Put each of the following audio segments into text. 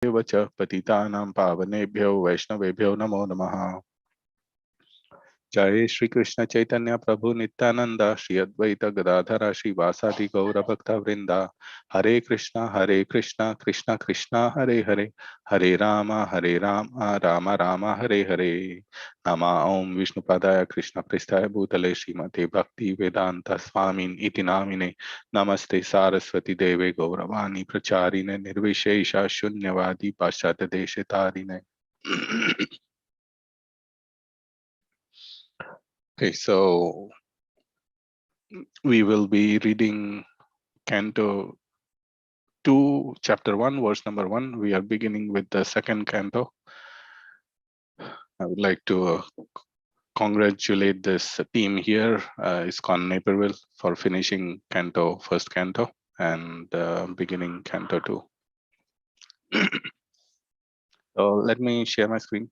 च पतितानां पावनेभ्यो वैष्णवेभ्यो नमो नमः। जय श्री कृष्ण चैतन्य प्रभु नित्यानंद श्री अद्वैत गदाधर श्रीवासादि गौर भक्त वृंदा। हरे कृष्णा कृष्णा कृष्णा हरे हरे, हरे राम राम राम हरे हरे। नमा ओम विष्णुपादाय कृष्ण पृष्ठाय भूतले श्रीमते भक्ति वेदांत स्वामिन इति नामिने। नमस्ते सारस्वती देवे गौरवाणी प्रचारिणे निर्विशेष शून्यवादी पाश्चात्य देशतारिणे। Okay, so we will be reading Canto 2, Chapter 1, verse number 1. We are beginning with the second canto. I would like to congratulate this team here, ISKCON Naperville, for finishing first canto, and beginning Canto 2. So let me share my screen.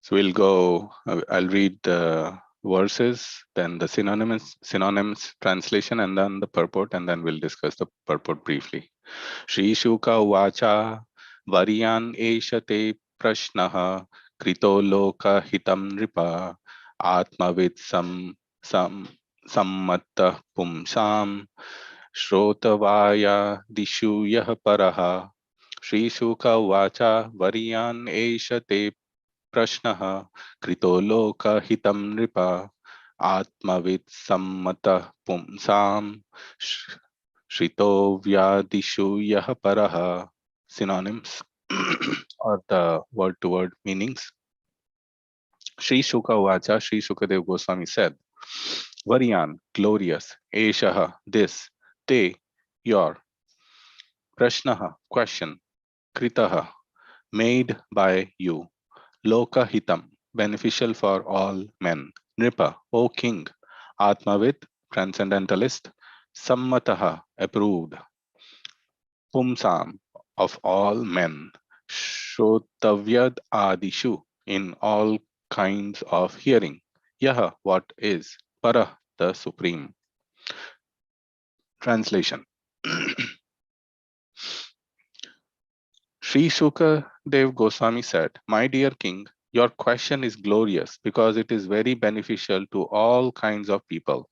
So we'll go, I'll read the verses, then the synonyms translation, and then the purport, and then we'll discuss the purport briefly. Shri Shuka Vacha Variyan Eshate Prashnaha Krito Loka Hitam Nripa Atmavid Sammatta Pumsam Shrotavaya Dishu Yah Paraha. Shri Shuka Vacha Variyan Eshate Prashnaha Krito Loka Hitam Nripa Atmavid Sammata Pumsam Shrito Vyadishu Yah Paraha. Synonyms or the word-to-word meanings. Sri Shuka Vacha, Sri Sukadev Goswami said, Varyan, glorious, Eshaha, this, te, your, Prashnaha, question, Kritaha, made by you, Loka Hitam, beneficial for all men, Nripa, O king, Atmavid, transcendentalist, Sammataha, approved, Pumsam, of all men, Shrotavyad Adishu, in all kinds of hearing, Yaha, what is, Para, the supreme. Translation. Sri Sukadev Goswami said, my dear king, your question is glorious because it is very beneficial to all kinds of people.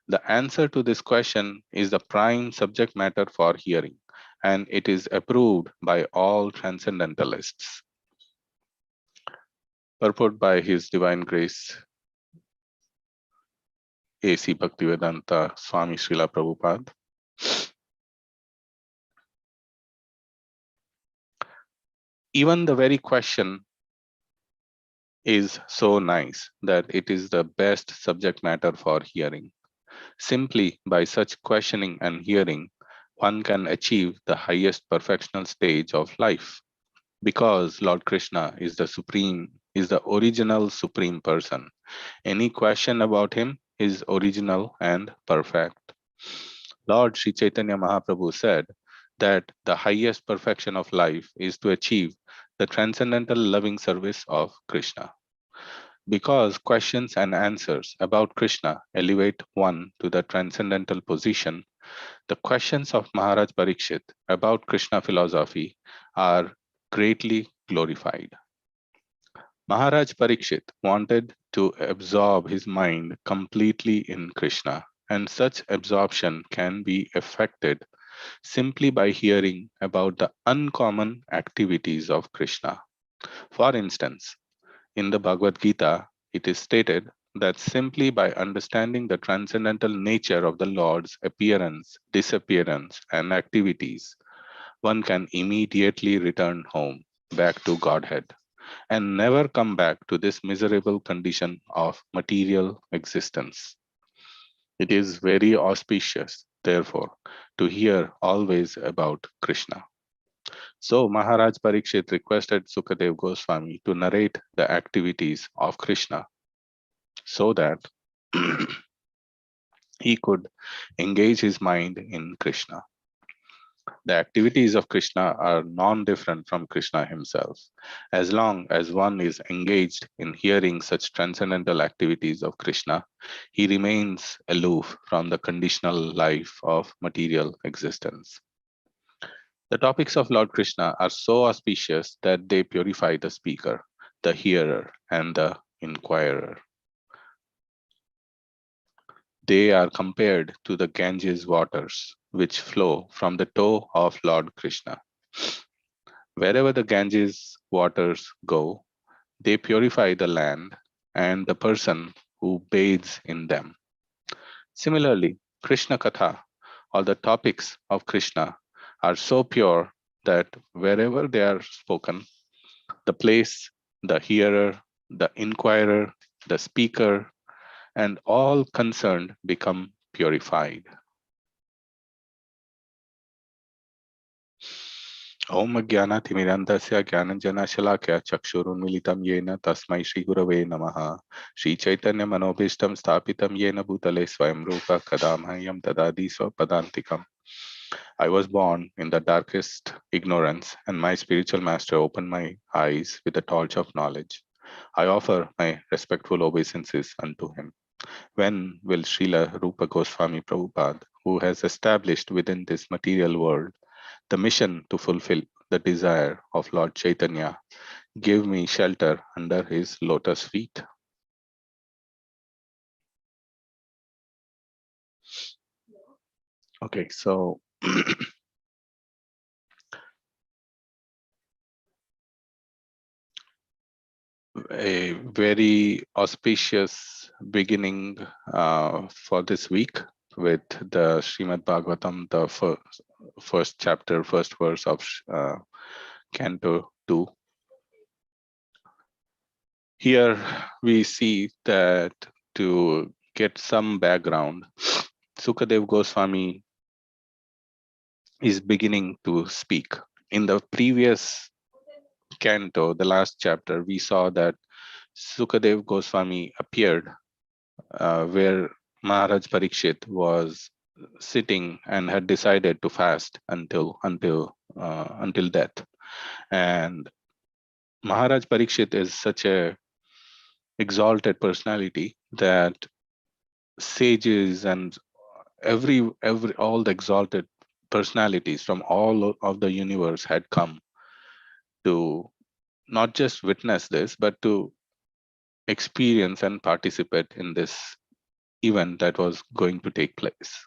The answer to this question is the prime subject matter for hearing, and it is approved by all transcendentalists. Purport by His Divine Grace A.C. Bhaktivedanta Swami Srila Prabhupada. Even the very question is so nice that it is the best subject matter for hearing. Simply by such questioning and hearing, one can achieve the highest perfectional stage of life. Because Lord Krishna is the original supreme person. Any question about him is original and perfect. Lord Sri Chaitanya Mahaprabhu said that the highest perfection of life is to achieve the transcendental loving service of Krishna. Because questions and answers about Krishna elevate one to the transcendental position, the questions of Maharaj Parikshit about Krishna philosophy are greatly glorified. Maharaj Parikshit wanted to absorb his mind completely in Krishna, and such absorption can be effected simply by hearing about the uncommon activities of Krishna. For instance, in the Bhagavad Gita, it is stated that simply by understanding the transcendental nature of the Lord's appearance, disappearance, and activities, one can immediately return home, back to Godhead, and never come back to this miserable condition of material existence. It is very auspicious, therefore, to hear always about Krishna. So Maharaj Parikshit requested Sukadev Goswami to narrate the activities of Krishna so that he could engage his mind in Krishna. The activities of Krishna are non-different from Krishna himself. As long as one is engaged in hearing such transcendental activities of Krishna, he remains aloof from the conditional life of material existence. The topics of Lord Krishna are so auspicious that they purify the speaker, the hearer, and the inquirer. They are compared to the Ganges waters, which flow from the toe of Lord Krishna. Wherever the Ganges waters go, they purify the land and the person who bathes in them. Similarly, Krishna Katha, or the topics of Krishna, are so pure that wherever they are spoken, the place, the hearer, the inquirer, the speaker, and all concerned become purified. Om Jnanatimirandasya Jnananjanashalakya Chakshurunmilitam Yena Tasmai Shri Gurave Namaha Shri Chaitanya Manobishtam Stapitam Yena Bhutale Swayam Rupa Kadamhayam Tadadi Padantikam. I was born in the darkest ignorance, and my spiritual master opened my eyes with the torch of knowledge. I offer my respectful obeisances unto him. When will Srila Rupa Goswami Prabhupada, who has established within this material world the mission to fulfill the desire of Lord Chaitanya, give me shelter under his lotus feet? Okay, so a very auspicious beginning for this week with the Srimad Bhagavatam, the first chapter, first verse of Canto 2. Here we see that to get some background, Sukadev Goswami is beginning to speak. In the previous canto, the last chapter, we saw that Sukadev Goswami appeared where Maharaj Parikshit was sitting and had decided to fast until death. And Maharaj Parikshit is such a exalted personality that sages and all the exalted personalities from all of the universe had come to not just witness this, but to experience and participate in this event that was going to take place.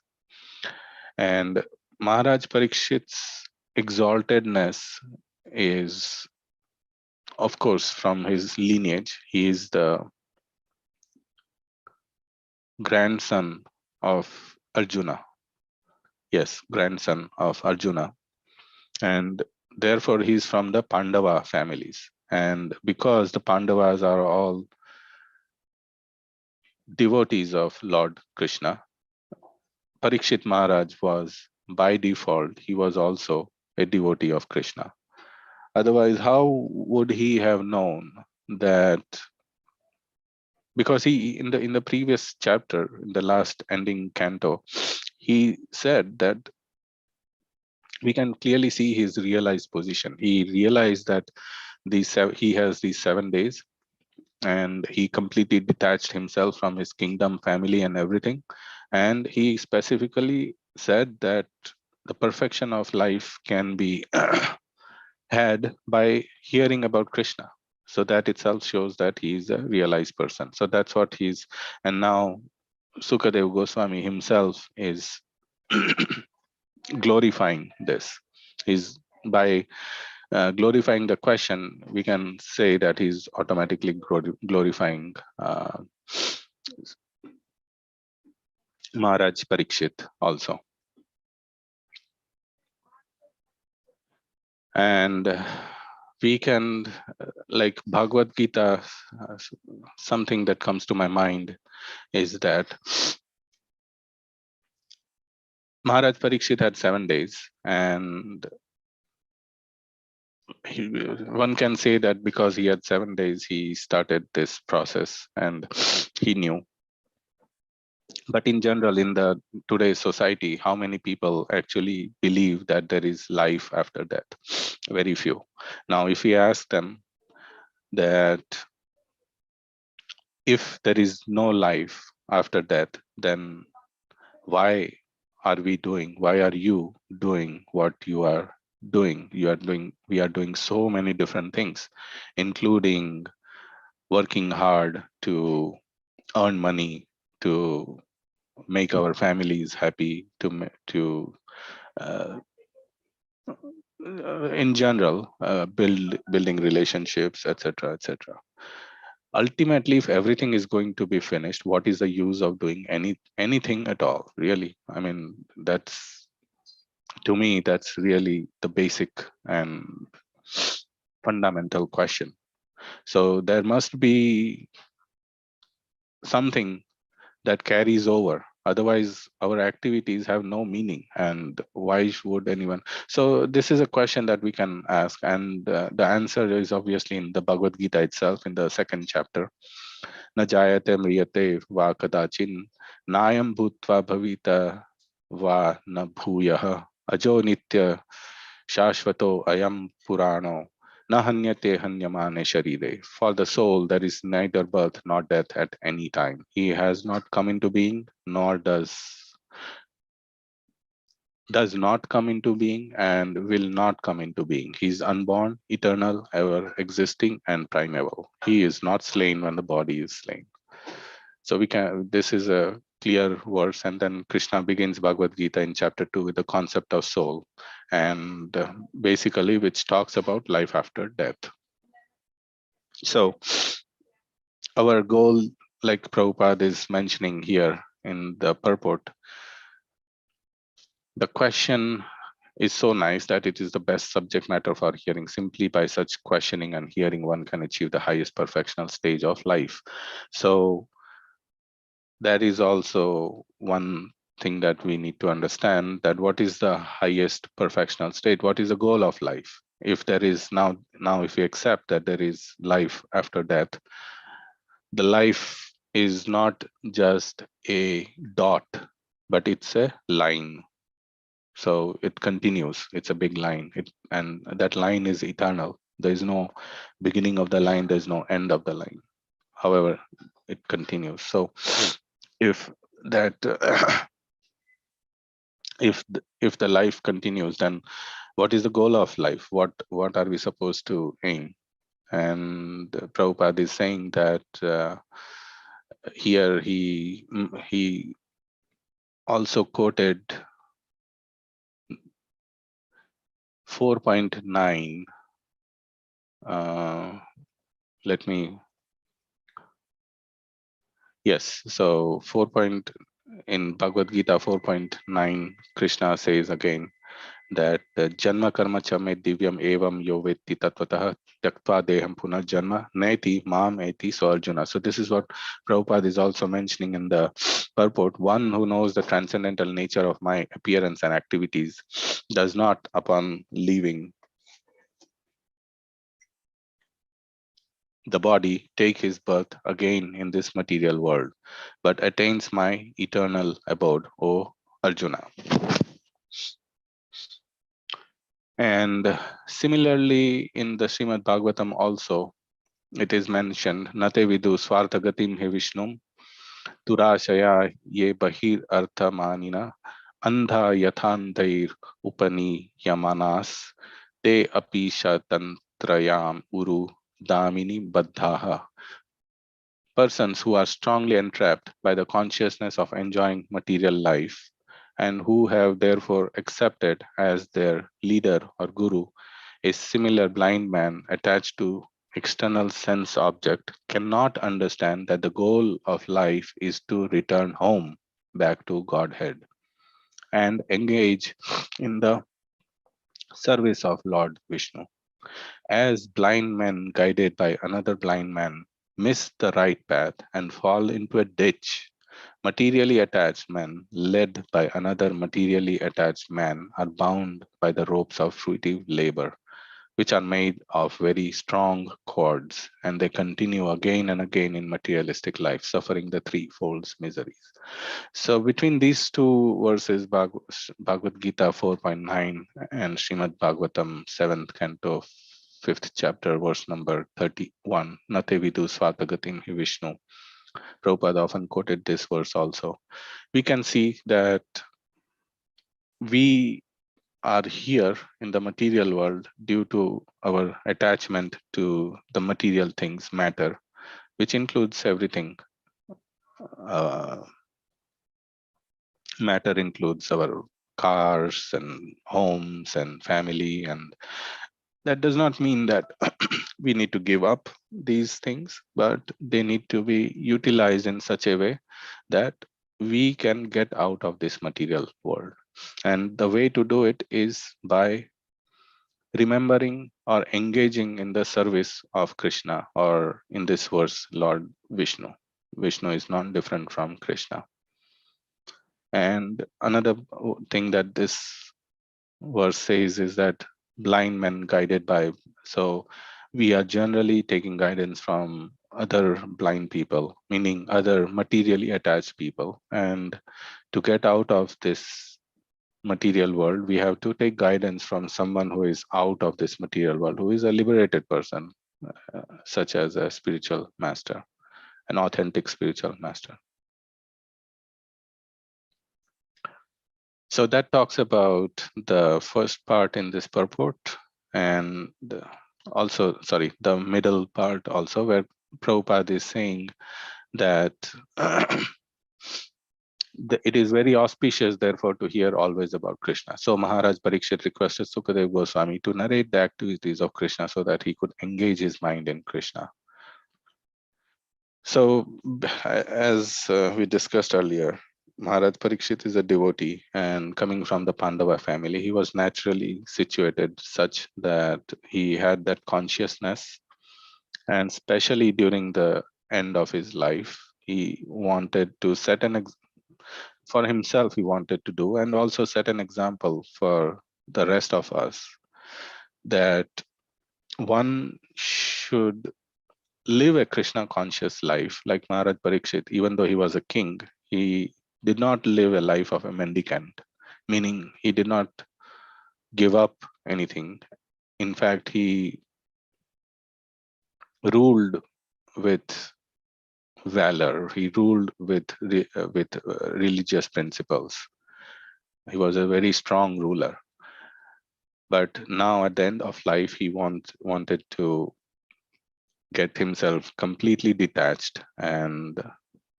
And Maharaj Parikshit's exaltedness is, of course, from his lineage. He is the grandson of Arjuna. Yes, grandson of Arjuna. And therefore, he's from the Pandava families. And because the Pandavas are all devotees of Lord Krishna, Parikshit Maharaj was, by default, he was also a devotee of Krishna. Otherwise, how would he have known that? Because he, in the previous chapter, in the last ending canto, he said that we can clearly see his realized position. He realized that he has these 7 days, and he completely detached himself from his kingdom, family, and everything. And he specifically said that the perfection of life can be had by hearing about Krishna. So that itself shows that he is a realized person. So that's what he's, and now Sukadev Goswami himself is glorifying this. Is by glorifying the question, we can say that he's automatically glorifying Maharaj Parikshit also. And we can, like Bhagavad Gita, something that comes to my mind is that Maharaj Parikshit had 7 days, and one can say that because he had 7 days, he started this process and he knew. But in general, in the today's society, how many people actually believe that there is life after death? Very few. Now, if we ask them that if there is no life after death, then why why are you doing what you are doing? We are doing so many different things, including working hard to earn money, to make our families happy, to uh, in general, building relationships, etc., etc. Ultimately, if everything is going to be finished, what is the use of doing anything at all? Really, I mean, that's, to me, that's really the basic and fundamental question. So there must be something that carries over, otherwise our activities have no meaning, and why should anyone? So this is a question that we can ask, and the answer is obviously in the Bhagavad Gita itself, in the second chapter. Na jayate mriyate va kadachin nayam bhutva bhavita va na bhuyah ajo nitya shashvato ayam purano na hanyate hanyamane sharire. For the soul, there is neither birth nor death at any time. He has not come into being, nor does not come into being, and will not come into being. He is unborn, eternal, ever existing, and primeval. He is not slain when the body is slain. So we can. This is a clear verse, and then Krishna begins Bhagavad Gita in chapter 2 with the concept of soul, and basically which talks about life after death. So our goal, like Prabhupada is mentioning here in the purport, the question is so nice that it is the best subject matter for hearing. Simply by such questioning and hearing, one can achieve the highest perfectional stage of life. So that is also one thing that we need to understand, that what is the highest perfectional state? What is the goal of life? If there is now if we accept that there is life after death, the life is not just a dot, but it's a line. So it continues. It's a big line. And that line is eternal. There is no beginning of the line. There's no end of the line. However, it continues. So if that if the life continues, then what is the goal of life? What are we supposed to aim? And Prabhupada is saying that here he also quoted 4.9. Let me. Yes, so in Bhagavad Gita 4.9, Krishna says again that Janma Karma Chame Divyam Evam Yo Vetti Tatvatah Tyaktva Deham Punah Janma Naiti Mam Eti. So Arjuna. So this is what Prabhupada is also mentioning in the purport. One who knows the transcendental nature of my appearance and activities does not, upon leaving the body, take his birth again in this material world, but attains my eternal abode, O Arjuna. And similarly, in the Srimad Bhagavatam also, it is mentioned, Nate vidu swarthagatim he Vishnum, turashaya ye bahir artha manina, andha yathandair upani yamanas, te apisha tantrayam uru damini baddhaha. Persons who are strongly entrapped by the consciousness of enjoying material life, and who have therefore accepted as their leader or guru a similar blind man attached to external sense object, cannot understand that the goal of life is to return home back to Godhead and engage in the service of Lord Vishnu. As blind men guided by another blind man miss the right path and fall into a ditch, materially attached men led by another materially attached man are bound by the ropes of fruitive labor. which are made of very strong cords, and they continue again and again in materialistic life, suffering the threefold miseries. So between these two verses, Bhagavad Gita 4.9 and Srimad Bhagavatam 7th canto, 5th chapter, verse number 31, Nate vidu swatagatim hi Vishnu. Prabhupada often quoted this verse also. We can see that we are here in the material world due to our attachment to the material things, matter, which includes everything. Uh, Matter includes our cars and homes and family, and that does not mean that we need to give up these things, but they need to be utilized in such a way that we can get out of this material world. And the way to do it is by remembering or engaging in the service of Krishna, or in this verse, Lord Vishnu. Vishnu is not different from Krishna. And another thing that this verse says is that blind men guided by, so we are generally taking guidance from other blind people, meaning other materially attached people. And to get out of this material world, we have to take guidance from someone who is out of this material world, who is a liberated person, such as a spiritual master, an authentic spiritual master. So that talks about the first part in this purport, and also, sorry, the middle part also, where Prabhupada is saying that it is very auspicious, therefore, to hear always about Krishna. So Maharaj Parikshit requested Sukadeva Goswami to narrate the activities of Krishna so that he could engage his mind in Krishna. So, as we discussed earlier, Maharaj Parikshit is a devotee, and coming from the Pandava family, he was naturally situated such that he had that consciousness, and especially during the end of his life, he wanted to set for himself, he wanted to do, and also set an example for the rest of us, that one should live a Krishna conscious life. Like Maharaj Parikshit, even though he was a king, he did not live a life of a mendicant, meaning he did not give up anything. In fact, he ruled with valor. He ruled with religious principles. He was a very strong ruler. But now, at the end of life, he wanted to get himself completely detached and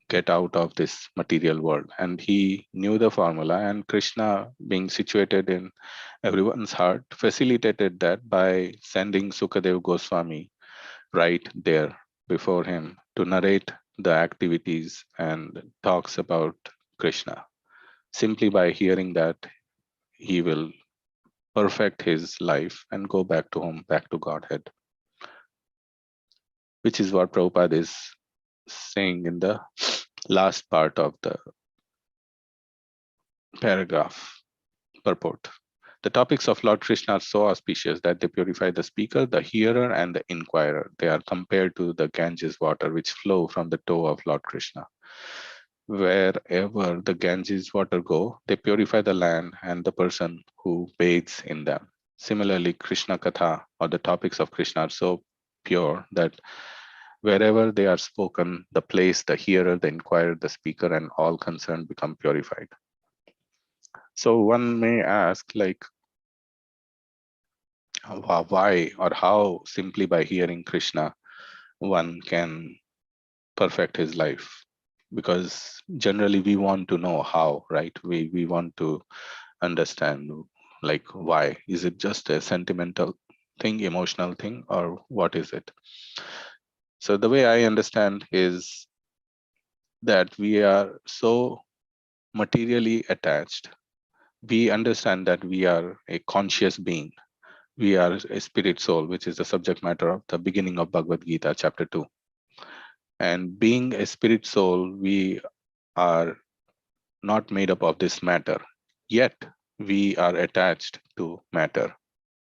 get out of this material world. And he knew the formula, and Krishna, being situated in everyone's heart, facilitated that by sending Sukadeva Goswami right there before him to narrate the activities and talks about Krishna. Simply by hearing that, he will perfect his life and go back to home, back to Godhead, which is what Prabhupada is saying in the last part of the paragraph purport. The topics of Lord Krishna are so auspicious that they purify the speaker, the hearer, and the inquirer. They are compared to the Ganges water which flow from the toe of Lord Krishna. Wherever the Ganges water go, they purify the land and the person who bathes in them. Similarly, Krishna Katha, or the topics of Krishna, are so pure that wherever they are spoken, the place, the hearer, the inquirer, the speaker, and all concerned become purified. So one may ask, like, why or how simply by hearing Krishna one can perfect his life? Because generally we want to know how, right? We want to understand, like, why. Is it just a sentimental thing, emotional thing, or what is it? So the way I understand is that we are so materially attached. We understand that we are a conscious being. We are a spirit soul, which is the subject matter of the beginning of Bhagavad Gita, chapter 2. And being a spirit soul, we are not made up of this matter, yet we are attached to matter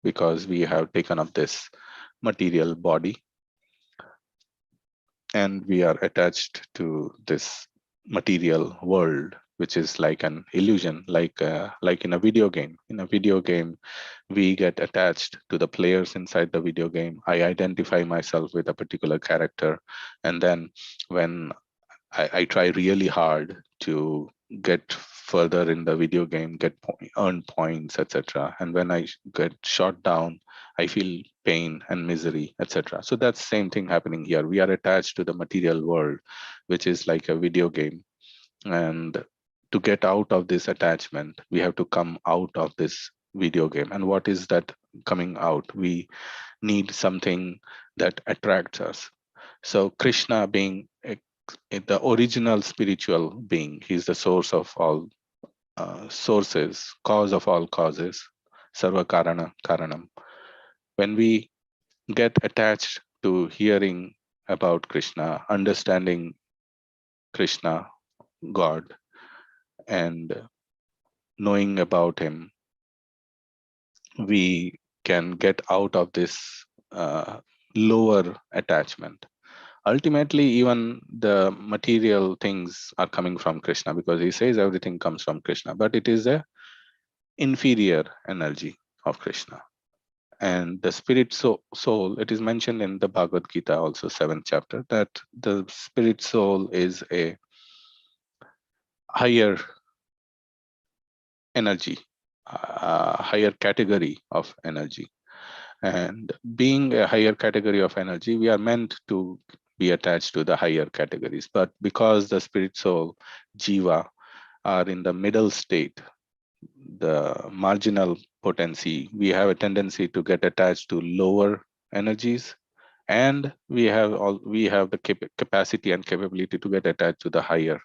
because we have taken up this material body and we are attached to this material world, which is like an illusion, like in a video game. In a video game, we get attached to the players inside the video game. I identify myself with a particular character, and then when I try really hard to get further in the video game, earn points, etc. And when I get shot down, I feel pain and misery, etc. So that's the same thing happening here. We are attached to the material world, which is like a video game. And to get out of this attachment, we have to come out of this video game. And what is that coming out? We need something that attracts us. So Krishna being the original spiritual being, he's the source of all sources, cause of all causes, sarva karana karanam. When we get attached to hearing about Krishna, understanding Krishna, God, and knowing about him, we can get out of this lower attachment. Ultimately, even the material things are coming from Krishna, because he says everything comes from Krishna, but it is a inferior energy of Krishna. And the spirit soul, it is mentioned in the Bhagavad Gita, also 7th chapter, that the spirit soul is a higher energy, higher category of energy. And being a higher category of energy, we are meant to be attached to the higher categories. But because the spirit soul, jiva, are in the middle state, the marginal potency, we have a tendency to get attached to lower energies, and we have the capacity and capability to get attached to the higher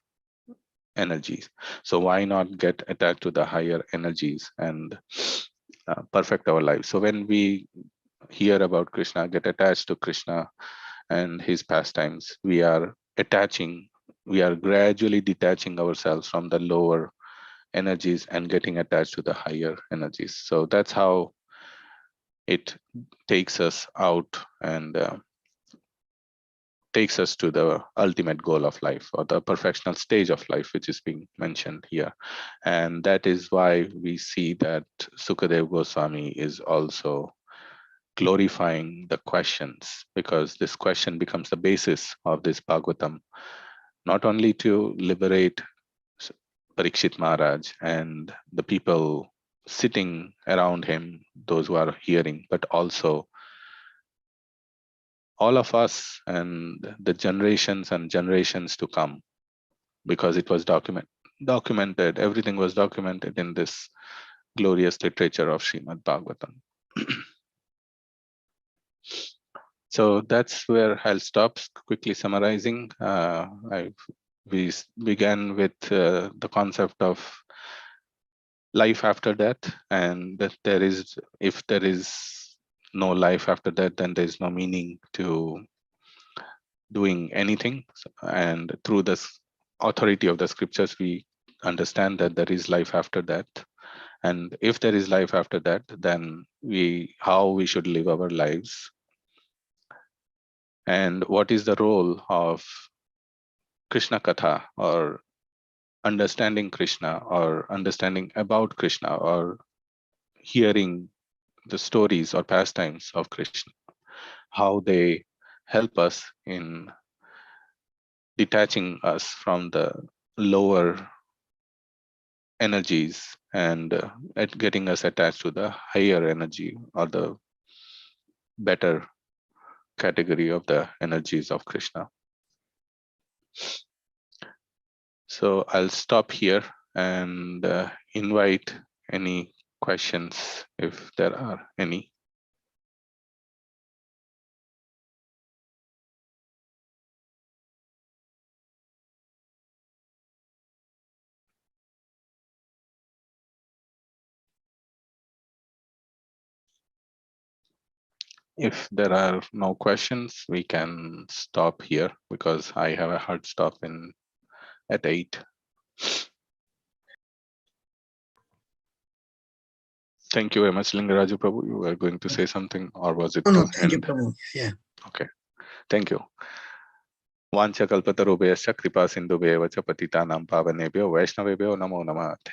energies. So why not get attached to the higher energies and perfect our lives? So when we hear about Krishna, get attached to Krishna and his pastimes, we are gradually detaching ourselves from the lower energies and getting attached to the higher energies. So that's how it takes us out and takes us to the ultimate goal of life, or the perfectional stage of life, which is being mentioned here. And that is why we see that Sukadev Goswami is also glorifying the questions, because this question becomes the basis of this Bhagavatam, not only to liberate Parikshit Maharaj and the people sitting around him, those who are hearing, but also all of us and the generations and generations to come, because it was documented, everything was documented in this glorious literature of Srimad Bhagavatam. So that's where I'll stop, quickly summarizing. We began with the concept of life after death, and that if there is no life after death, then there is no meaning to doing anything. And through this authority of the scriptures, we understand that there is life after that. And if there is life after that, then how we should live our lives, and what is the role of Krishna Katha, or understanding Krishna, or understanding about Krishna, or hearing the stories or pastimes of Krishna, how they help us in detaching us from the lower energies and at getting us attached to the higher energy, or the better category of the energies of Krishna. So I'll stop here and invite any questions if there are any. If there are no questions, we can stop here, because I have a hard stop at 8. Thank you very much, Lingaraju Prabhu. You were going to say something, or was it No, to thank you, end? Prabhu. Yeah. Okay, thank you. Vancha kalpatarubhyascha kripa sindhubhyeva cha patitanam pavanebhyo vaishnavebhyo namo namah. Thank